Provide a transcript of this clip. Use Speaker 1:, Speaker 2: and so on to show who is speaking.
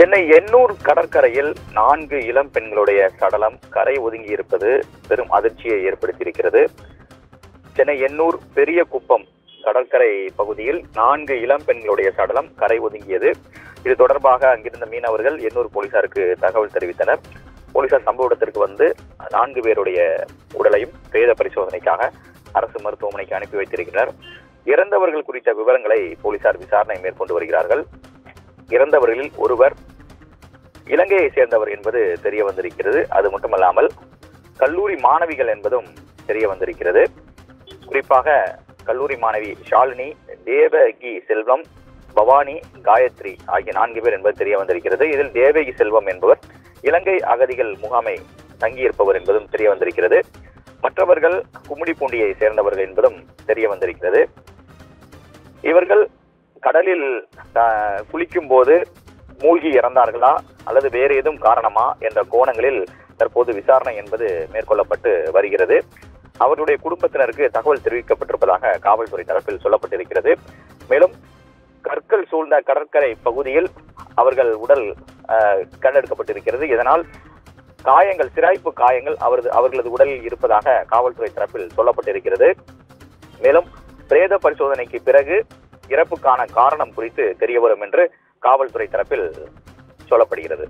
Speaker 1: சென்னை எண்ணூர் கடற்கரையில் 4 இளம் பெண்களுடைய சடலம் கரை ஒதுங்கி இருப்பது பெரும் அதிர்ச்சியை ஏற்படுத்தியிருக்கிறது. சென்னை எண்ணூர் பெரிய குப்பம் கடற்கரை பகுதியில் 4 இளம் பெண்களுடைய சடலம் கரை ஒதுங்கியது. இது தொடர்பாக அங்கிருந்த மீனவர்கள் எண்ணூர் போலீசாருக்கு தகவல் தெரிவித்தனர். போலீசார் சம்பவ இடத்திற்கு வந்து 4 பேருடைய உடலையும் பிரேத பரிசோதனைக்காக அரசு மருத்துவமனைக்கு அனுப்பி வைத்திருக்கிறார். இறந்தவர்கள் குறித்த விவரங்களை போலீசார் விசாரணை மேற்கொண்டு வருகிறார்கள். இறந்தவர்களில் ஒருவர் இலங்கையை சேர்ந்தவர் என்பது தெரிய வந்திருக்கிறது. அது மட்டுமல்லாமல் கல்லூரி மாணவிகள் என்பதும் தெரிய வந்திருக்கிறது. குறிப்பாக கல்லூரி மாணவி ஷாலினி, தேவகி செல்வம், பவானி, காயத்ரி ஆகிய 4 பேர் என்பது தெரிய வந்திருக்கிறது. இதில் தேவகி செல்வம் என்பவர் இலங்கை அகதிகள் முகாமை தங்கியிருப்பவர் என்பதும் தெரிய வந்திருக்கிறது. மற்றவர்கள் கும்மிடிப்பூண்டியை சேர்ந்தவர்கள் என்பதும் தெரிய வந்திருக்கிறது. இவர்கள் கடலில் குளிக்கும் போது மூழ்கி இறந்தார்களா அல்லது வேறு ஏதும் காரணமா என்ற கோணங்களில் தற்போது விசாரணை என்பது மேற்கொள்ளப்பட்டு வருகிறது. அவருடைய குடும்பத்தினருக்கு தகவல் தெரிவிக்கப்பட்டிருப்பதாக காவல்துறை தரப்பில் சொல்லப்பட்டிருக்கிறது. மேலும் கற்கள் சூழ்ந்த கடற்கரை பகுதியில் அவர்கள் உடல் கண்டெடுக்கப்பட்டிருக்கிறது. இதனால் காயங்கள், சிராய்ப்பு காயங்கள் அவர்களது உடலில் இருப்பதாக காவல்துறை தரப்பில் சொல்லப்பட்டிருக்கிறது. மேலும் பிரேத பரிசோதனைக்கு பிறகு இறப்புக்கான காரணம் குறித்து தெரிய வரும் என்று காவல்துறை தரப்பில் சொல்லப்படுகிறது.